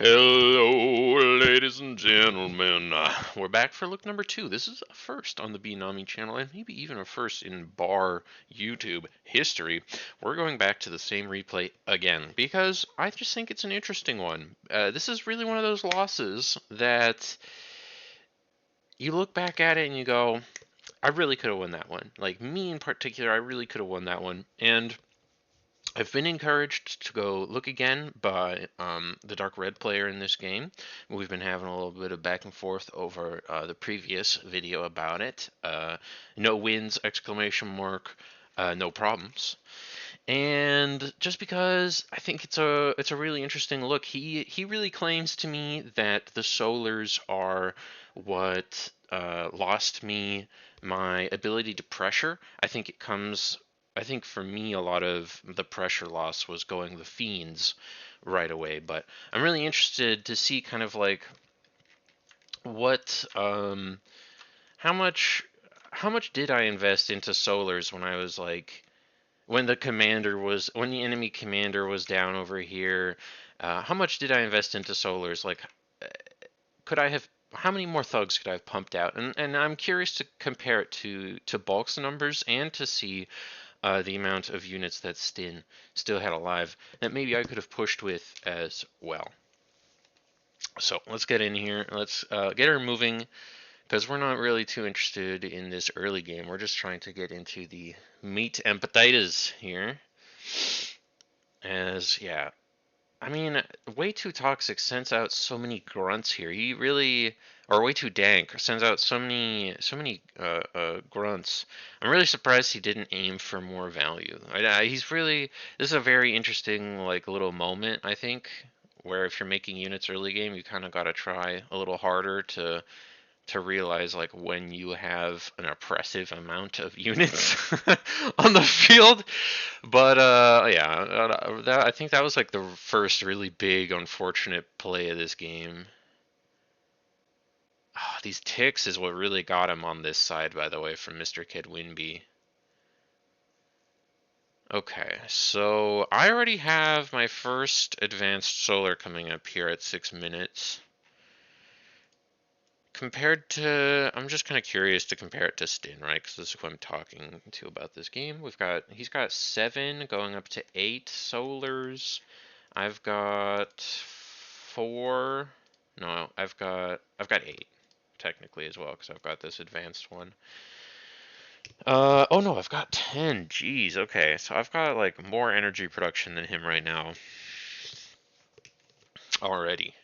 Hello, ladies and gentlemen. We're back for look number 2. This is a first on the Nami channel, and maybe even a first in bar YouTube history. We're going back to the same replay again because I just think it's an interesting one. This is really one of those losses that you look back at it and you go, I really could have won that one. Like me in particular, I really could have won that one. And I've been encouraged to go look again by the Dark Red player in this game. We've been having a little bit of back and forth over the previous video about it. No wins! Exclamation mark! No problems. And just because I think it's a really interesting look, he really claims to me that the Solars are what lost me my ability to pressure. I think for me a lot of the pressure loss was going the Fiends right away, but I'm really interested to see kind of like what how much how much did I invest into Solars when I was like when the enemy commander was down over here. How much did I invest into Solars? Like, could I have? How many more thugs could I have pumped out? And I'm curious to compare it to Bulk's numbers and to see the amount of units that Stin still had alive that maybe I could have pushed with as well. So let's get in here. Let's get her moving because we're not really too interested in this early game. We're just trying to get into the meat and potatoes here. Yeah, I mean, way too toxic sends out so many grunts here. Or way too dank sends out so many grunts. I'm really surprised he didn't aim for more value. This is a very interesting like little moment, I think, where if you're making units early game, you kind of got to try a little harder to realize like when you have an oppressive amount of units on the field. But yeah, I think that was like the first really big unfortunate play of this game. Oh, these ticks is what really got him on this side, by the way, from Mr. Kid Winby. Okay, so I already have my first advanced solar coming up here at 6 minutes. Compared to, I'm just kind of curious to compare it to Stin, right? Because this is who I'm talking to about this game. He's got 7 going up to 8 solars. I've got 4. No, I've got 8 technically as well because I've got this advanced one. Oh no, I've got 10. Jeez, okay. So I've got like more energy production than him right now already.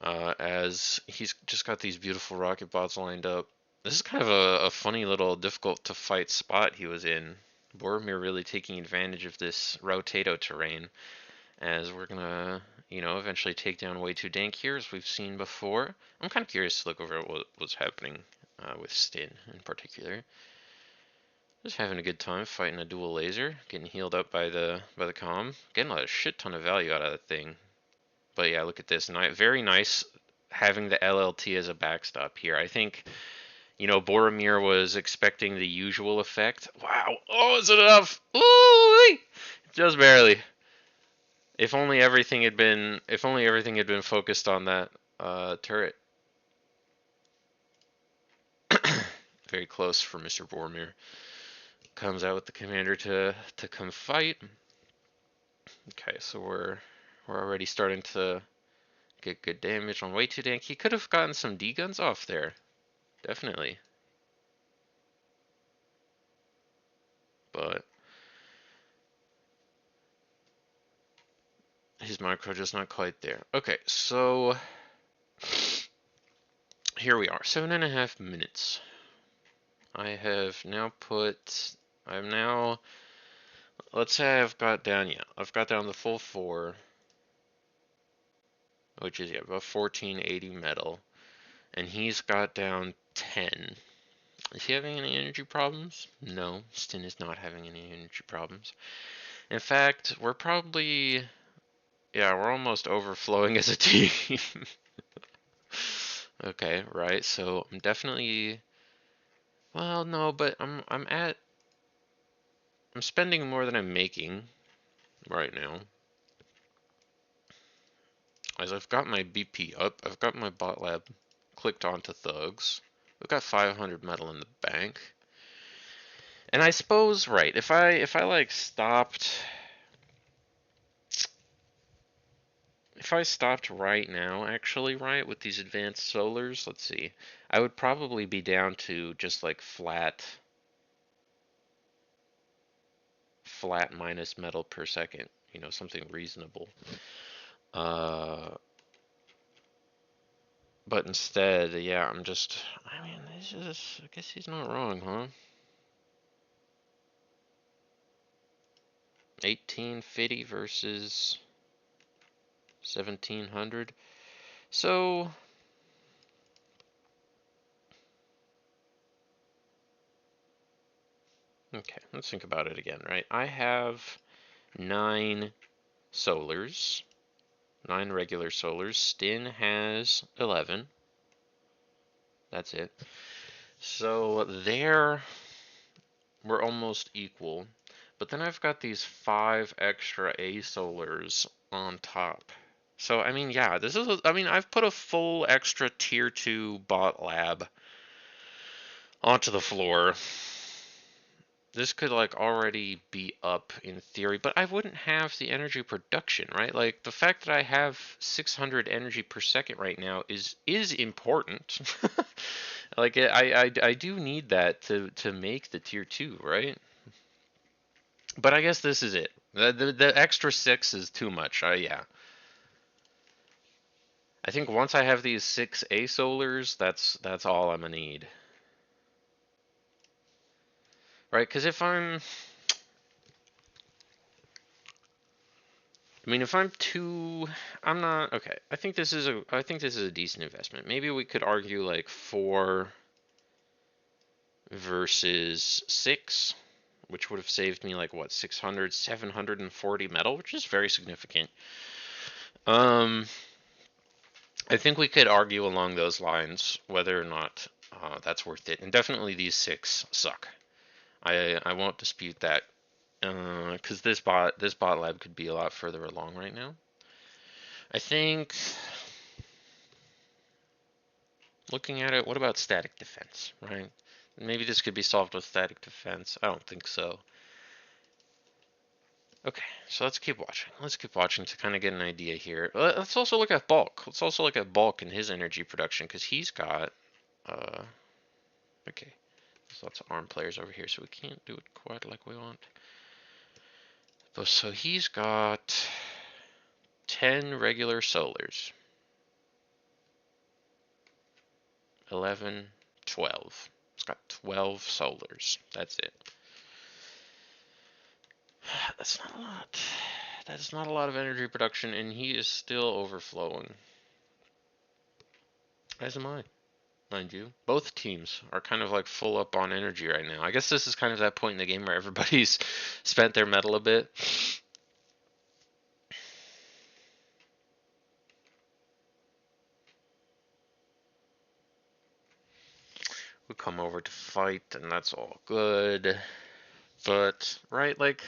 As he's just got these beautiful rocket bots lined up. This is kind of a funny little difficult to fight spot he was in. Boromir really taking advantage of this Rotato terrain, as we're gonna, eventually take down way too dank here, as we've seen before. I'm kind of curious to look over at what was happening with Stin in particular. Just having a good time fighting a dual laser, getting healed up by the comm, getting a shit ton of value out of that thing. But yeah, look at this. Very nice having the LLT as a backstop here. I think, Boromir was expecting the usual effect. Wow. Oh, is it enough? Ooh, just barely. If only everything had been focused on that turret. Very close for Mr. Boromir. Comes out with the commander to come fight. Okay, so we're already starting to get good damage on way too dank. He could have gotten some D guns off there. Definitely. But his micro just not quite there. Okay, so here we are, 7.5 minutes. Let's say I've got down the full 4, which is about 1480 metal, and he's got down 10. Is he having any energy problems? No, Stin is not having any energy problems. In fact, we're almost overflowing as a team. Okay, right, so I'm definitely, well, no, but I'm spending more than I'm making right now. is I've got my BP up, I've got my bot lab clicked onto thugs, we've got 500 metal in the bank, and I suppose, right, if I like stopped, if I stopped right now, actually, right, with these advanced solars, let's see, I would probably be down to just like flat minus metal per second, you know, something reasonable. But instead, yeah, I'm just, I mean, this is, I guess he's not wrong, huh? 1850 versus 1700. So, okay, let's think about it again, right? I have 9 solars, 9 regular solars. Stin has 11. That's it. So there, we're almost equal. But then I've got these 5 extra A solars on top. So, I mean, yeah, this is, I mean, I've put a full extra tier 2 bot lab onto the floor. This could, like, already be up in theory, but I wouldn't have the energy production, right? Like, the fact that I have 600 energy per second right now is important. Like, I do need that to make the tier 2, right? But I guess this is it. The extra 6 is too much. Yeah. I think once I have these 6 A solars, that's all I'm gonna need. Right? Because if I'm, I mean, if I'm too, I'm not okay. I think this is a decent investment. Maybe we could argue like 4 versus 6, which would have saved me like what 600, 740 metal, which is very significant. I think we could argue along those lines whether or not that's worth it, and definitely these 6 suck. I won't dispute that, because this bot lab could be a lot further along right now. I think, looking at it, what about static defense, right? Maybe this could be solved with static defense. I don't think so. Okay, so let's keep watching. Let's keep watching to kind of get an idea here. Let's also look at Bulk. Let's also look at Bulk and his energy production, because he's got, okay, there's lots of ARM players over here, so we can't do it quite like we want. But so he's got 10 regular solars. 11, 12. It's got 12 solars. That's it. That's not a lot. That's not a lot of energy production, and he is still overflowing. As am I, mind you. Both teams are kind of like full up on energy right now. I guess this is kind of that point in the game where everybody's spent their metal a bit. We come over to fight, and that's all good. But, right, like,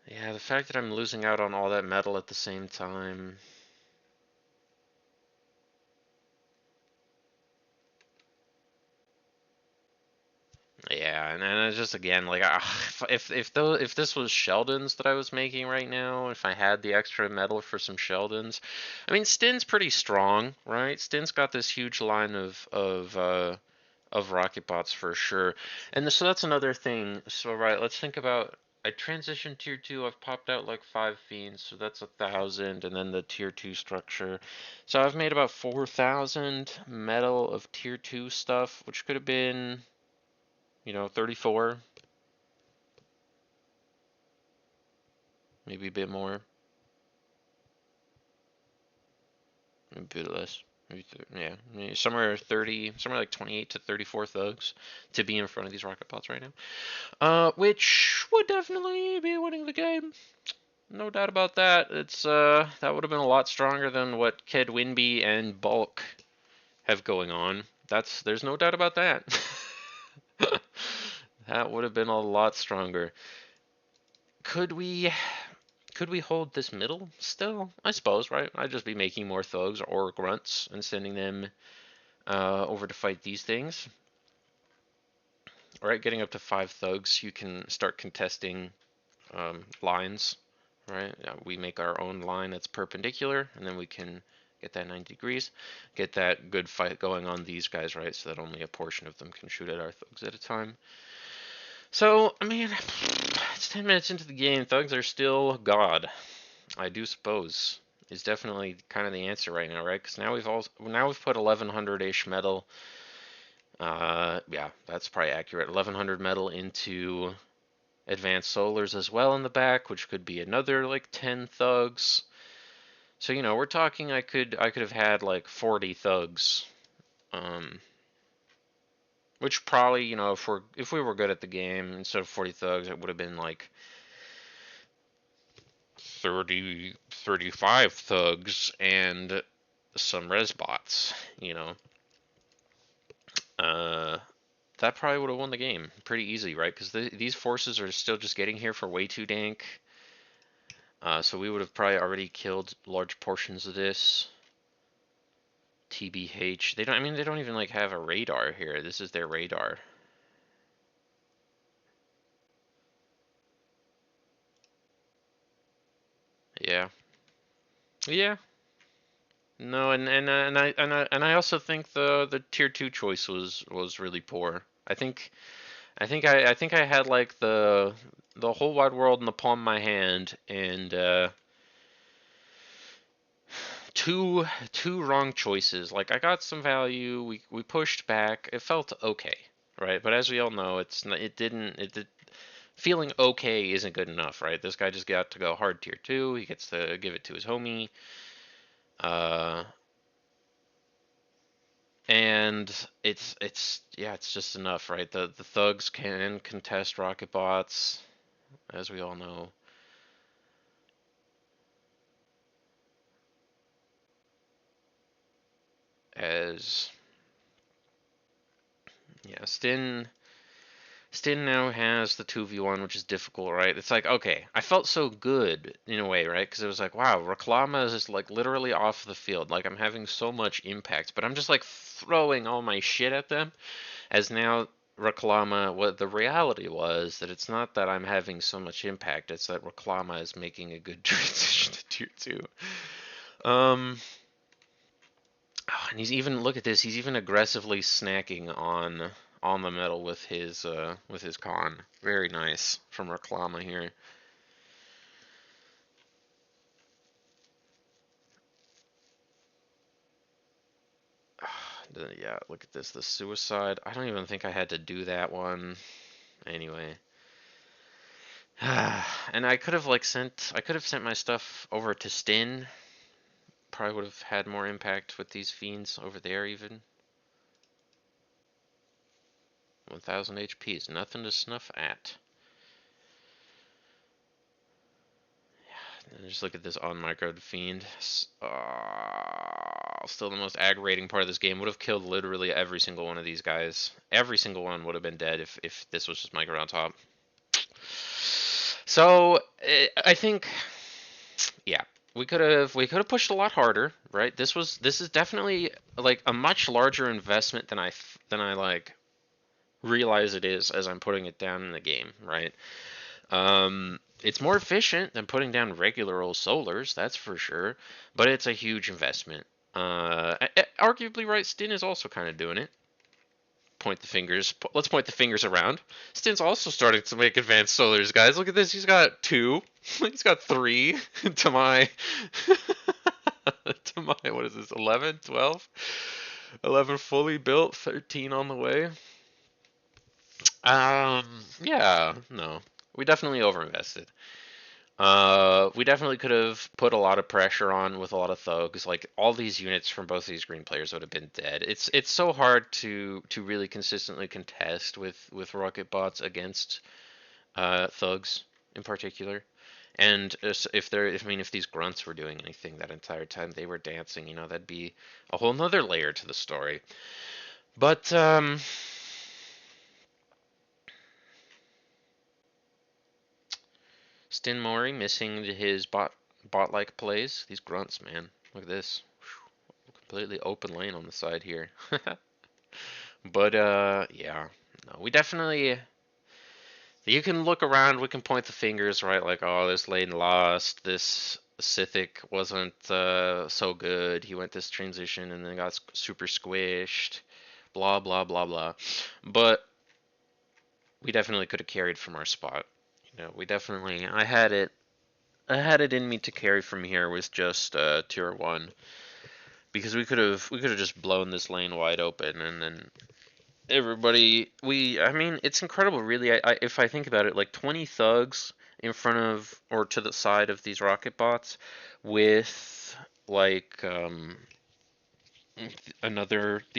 yeah, the fact that I'm losing out on all that metal at the same time. Yeah, and it's just again like if this was Sheldon's that I was making right now, if I had the extra metal for some Sheldon's, I mean Stin's pretty strong, right? Stin's got this huge line of rocket bots for sure, and so that's another thing. So right, let's think about. I transitioned tier 2. I've popped out like 5 fiends, so that's 1,000, and then the tier 2 structure. So I've made about 4,000 metal of tier 2 stuff, which could have been, you know, 34, maybe a bit more, maybe a bit less. Maybe yeah, maybe somewhere 30, somewhere like 28 to 34 thugs to be in front of these rocket bots right now. Which would definitely be winning the game. No doubt about that. It's that would have been a lot stronger than what Ked Winby and Bulk have going on. There's no doubt about that. That would have been a lot stronger. Could we Could we hold this middle still? I suppose, right? I'd just be making more thugs or grunts and sending them over to fight these things. All right, getting up to 5 thugs, you can start contesting lines, right? We make our own line that's perpendicular, and then we can get that 90 degrees, get that good fight going on these guys, right? So that only a portion of them can shoot at our thugs at a time. So, I mean, it's 10 minutes into the game. Thugs are still God, I do suppose. Is definitely kind of the answer right now, right? Because now we've put 1100-ish metal. Yeah, that's probably accurate. 1100 metal into advanced solars as well in the back, which could be another like 10 thugs. So we're talking I could have had like 40 thugs. Which probably, if we were good at the game, instead of 40 thugs, it would have been like 30, 35 thugs and some res bots, that probably would have won the game pretty easy, right? Because these forces are still just getting here for way too dank. So we would have probably already killed large portions of this. TBH. They don't even like have a radar here. This is their radar. Yeah. Yeah. No, and I also think the tier 2 choice was really poor. I think I had like the whole wide world in the palm of my hand, and two wrong choices. Like I got some value, we pushed back. It felt okay, right? But as we all know, feeling okay isn't good enough, right? This guy just got to go hard tier 2. He gets to give it to his homie. Uh and it's just enough, right? The thugs can contest rocket bots, as we all know. As yeah, Stin now has the 2v1, which is difficult, right? It's like, okay, I felt so good in a way, right? Because it was like, wow, Reclama is just like literally off the field. Like I'm having so much impact, but I'm just like throwing all my shit at them. As now Reclama, what the reality was that it's not that I'm having so much impact, it's that Reclama is making a good transition to tier 2. And he's even, look at this, he's even aggressively snacking on the metal with his con. Very nice from Reclama here. Yeah, look at this, the suicide. I don't even think I had to do that one. Anyway. And I could have sent my stuff over to Stin. Probably would have had more impact with these fiends over there even. 1000 HP is nothing to snuff at. And just look at this on-microed fiend. Still the most aggravating part of this game. Would have killed literally every single one of these guys. Every single one would have been dead if this was just micro on top. So I think, yeah, we could have pushed a lot harder, right? This is definitely like a much larger investment than I like realize it is as I'm putting it down in the game, right? It's more efficient than putting down regular old solars, that's for sure, but it's a huge investment. Arguably, right, Stin is also kind of doing it. Let's point the fingers around. Stin's also starting to make advanced solars, guys. Look at this. He's got 2. He's got 3 to my what is this? 11, 12? 11 fully built, 13 on the way. Yeah, no. We definitely overinvested. We definitely could have put a lot of pressure on with a lot of thugs. Like all these units from both these green players would have been dead. It's so hard to really consistently contest with rocket bots against thugs in particular. And if these grunts were doing anything that entire time, they were dancing. That'd be a whole nother layer to the story. But Stin Mori missing his bot-like plays. These grunts, man. Look at this. Completely open lane on the side here. But yeah. No, we definitely. You can look around. We can point the fingers, right? Like, oh, this lane lost. This Sithic wasn't so good. He went this transition and then got super squished. Blah blah blah blah. But we definitely could have carried from our spot. You know, we definitely. I had it. I had it in me to carry from here with just tier 1 because we could have just blown this lane wide open and then everybody I mean it's incredible really. If I think about it, like 20 thugs in front of or to the side of these rocket bots with like the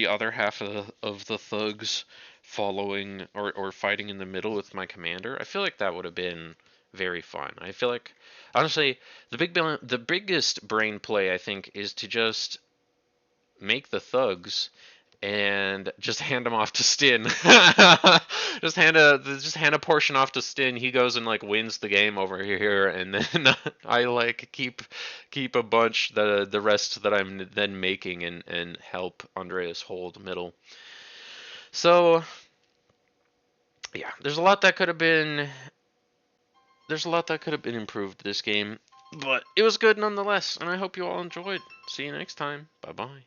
other half of the thugs following or fighting in the middle with my commander. I feel like that would have been very fun. I feel like honestly the biggest brain play I think is to just make the thugs and just hand them off to Stin. Just hand a portion off to Stin. He goes and like wins the game over here, and then I like keep a bunch the rest that I'm then making and help Andreas hold middle. So yeah, there's a lot that could have been improved this game, but it was good nonetheless, and I hope you all enjoyed. See you next time. Bye bye.